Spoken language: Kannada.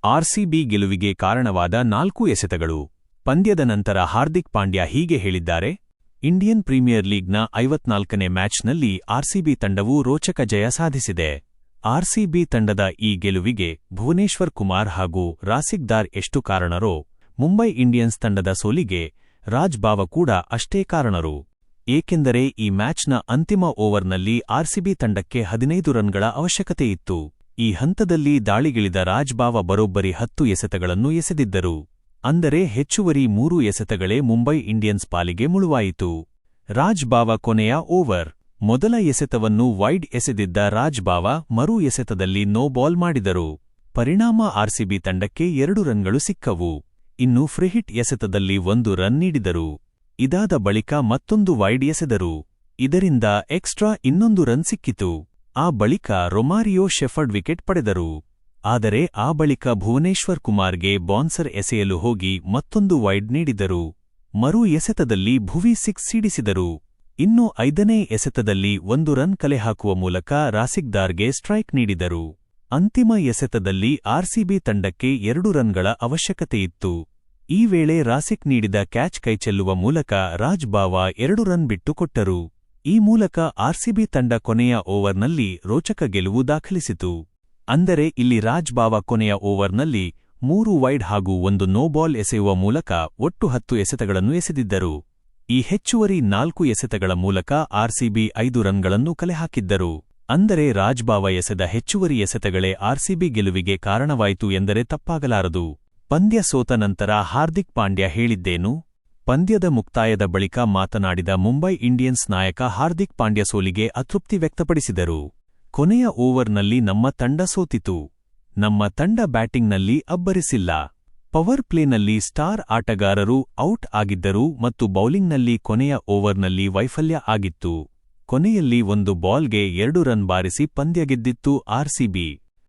ಆರ್ಸಿಬಿ ಗೆಲುವಿಗೆ ಕಾರಣವಾದ 4 ಎಸೆತಗಳು. ಪಂದ್ಯದ ನಂತರ ಹಾರ್ದಿಕ್ ಪಾಂಡ್ಯ ಹೀಗೆ ಹೇಳಿದ್ದಾರೆ: ಇಂಡಿಯನ್ ಪ್ರೀಮಿಯರ್ ಲೀಗ್ನ 54ನೇ ಮ್ಯಾಚ್ನಲ್ಲಿ ಆರ್ಸಿಬಿ ತಂಡವು ರೋಚಕ ಜಯ ಸಾಧಿಸಿದೆ. ಆರ್ಸಿಬಿ ತಂಡದ ಈ ಗೆಲುವಿಗೆ ಭುವನೇಶ್ವರ್ ಕುಮಾರ್ ಹಾಗೂ ರಾಸಿಕ್ ದಾರ್ ಎಷ್ಟು ಕಾರಣರೋ, ಮುಂಬೈ ಇಂಡಿಯನ್ಸ್ ತಂಡದ ಸೋಲಿಗೆ ರಾಜ್ ಬಾವ ಕೂಡ ಅಷ್ಟೇ ಕಾರಣರು. ಏಕೆಂದರೆ ಈ ಮ್ಯಾಚ್ನ ಅಂತಿಮ ಓವರ್ನಲ್ಲಿ ಆರ್ಸಿಬಿ ತಂಡಕ್ಕೆ 15 ರನ್ಗಳ ಅವಶ್ಯಕತೆಯಿತ್ತು. ಈ ಹಂತದಲ್ಲಿ ದಾಳಿಗಿಳಿದ ರಾಜ್ ಬಾವ ಬರೋಬ್ಬರಿ 10 ಎಸೆತಗಳನ್ನು ಎಸೆದಿದ್ದರು. ಅಂದರೆ ಹೆಚ್ಚುವರಿ 3 ಎಸೆತಗಳೇ ಮುಂಬೈ ಇಂಡಿಯನ್ಸ್ ಪಾಲಿಗೆ ಮುಳುವಾಯಿತು. ರಾಜ್ ಬಾವ ಕೊನೆಯ ಓವರ್ ಮೊದಲ ಎಸೆತವನ್ನು ವೈಡ್ ಎಸೆದಿದ್ದ ರಾಜ್ ಬಾವ ಮರು ಎಸೆತದಲ್ಲಿ ನೋ ಬಾಲ್ ಮಾಡಿದರು. ಪರಿಣಾಮ ಆರ್ಸಿಬಿ ತಂಡಕ್ಕೆ 2 ರನ್ಗಳು ಸಿಕ್ಕವು. ಇನ್ನು ಫ್ರೀಹಿಟ್ ಎಸೆತದಲ್ಲಿ 1 ರನ್ ನೀಡಿದರು. ಇದಾದ ಬಳಿಕ ಮತ್ತೊಂದು ವೈಡ್ ಎಸೆದರು. ಇದರಿಂದ ಎಕ್ಸ್ಟ್ರಾ ಇನ್ನೊಂದು ರನ್ ಸಿಕ್ಕಿತು. ಆ ಬಳಿಕ ರೊಮಾರಿಯೋ ಶೆಫರ್ಡ್ ವಿಕೆಟ್ ಪಡೆದರು. ಆದರೆ ಆ ಬಳಿಕ ಭುವನೇಶ್ವರ್ ಕುಮಾರ್ಗೆ ಬೌನ್ಸರ್ ಎಸೆಯಲು ಹೋಗಿ ಮತ್ತೊಂದು ವೈಡ್ ನೀಡಿದರು. ಮರು ಎಸೆತದಲ್ಲಿ ಭುವಿ 6 ಸಿಡಿಸಿದರು. ಇನ್ನು 5ನೇ ಎಸೆತದಲ್ಲಿ 1 ರನ್ ಕಲೆಹಾಕುವ ಮೂಲಕ ರಾಸಿಕ್ ದಾರ್ಗೆ ಸ್ಟ್ರೈಕ್ ನೀಡಿದರು. ಅಂತಿಮ ಎಸೆತದಲ್ಲಿ ಆರ್ಸಿಬಿ ತಂಡಕ್ಕೆ 2 ರನ್ಗಳ ಅವಶ್ಯಕತೆಯಿತ್ತು. ಈ ವೇಳೆ ರಾಸಿಕ್ ನೀಡಿದ ಕ್ಯಾಚ್ ಕೈಚೆಲ್ಲುವ ಮೂಲಕ ರಾಜ್ ಬಾವ 2 ರನ್ ಬಿಟ್ಟುಕೊಟ್ಟರು. ಈ ಮೂಲಕ ಆರ್ಸಿಬಿ ತಂಡ ಕೊನೆಯ ಓವರ್ನಲ್ಲಿ ರೋಚಕ ಗೆಲುವು ದಾಖಲಿಸಿತು. ಅಂದರೆ ಇಲ್ಲಿ ರಾಜ್ ಬಾವ ಕೊನೆಯ ಓವರ್ನಲ್ಲಿ 3 ವೈಡ್ ಹಾಗೂ 1 ನೋ ಬಾಲ್ ಎಸೆಯುವ ಮೂಲಕ ಒಟ್ಟು 10 ಎಸೆತಗಳನ್ನು ಎಸೆದಿದ್ದರು. ಈ ಹೆಚ್ಚುವರಿ 4 ಎಸೆತಗಳ ಮೂಲಕ ಆರ್ಸಿಬಿ 5 ರನ್ಗಳನ್ನು ಕಲೆಹಾಕಿದ್ದರು. ಅಂದರೆ ರಾಜ್ ಬಾವ ಎಸೆದ ಹೆಚ್ಚುವರಿ ಎಸೆತಗಳೇ ಆರ್ಸಿಬಿ ಗೆಲುವಿಗೆ ಕಾರಣವಾಯಿತು ಎಂದರೆ ತಪ್ಪಾಗಲಾರದು. ಪಂದ್ಯ ಸೋತ ನಂತರ ಹಾರ್ದಿಕ್ ಪಾಂಡ್ಯ ಹೇಳಿದ್ದೇನು? ಪಂದ್ಯದ ಮುಕ್ತಾಯದ ಬಳಿಕ ಮಾತನಾಡಿದ ಮುಂಬೈ ಇಂಡಿಯನ್ಸ್ ನಾಯಕ ಹಾರ್ದಿಕ್ ಪಾಂಡ್ಯ ಸೋಲಿಗೆ ಅತೃಪ್ತಿ ವ್ಯಕ್ತಪಡಿಸಿದರು. ಕೊನೆಯ ಓವರ್ನಲ್ಲಿ ನಮ್ಮ ತಂಡ ಸೋತಿತು. ನಮ್ಮ ತಂಡ ಬ್ಯಾಟಿಂಗ್ನಲ್ಲಿ ಅಬ್ಬರಿಸಿಲ್ಲ. ಪವರ್ ಪ್ಲೇನಲ್ಲಿ ಸ್ಟಾರ್ ಆಟಗಾರರು ಔಟ್ ಆಗಿದ್ದರು ಮತ್ತು ಬೌಲಿಂಗ್ನಲ್ಲಿ ಕೊನೆಯ ಓವರ್ನಲ್ಲಿ ವೈಫಲ್ಯ ಆಗಿತ್ತು. ಕೊನೆಯಲ್ಲಿ 1 ಬಾಲ್ಗೆ 2 ರನ್ ಬಾರಿಸಿ ಪಂದ್ಯ ಗೆದ್ದಿತ್ತು ಆರ್ಸಿಬಿ.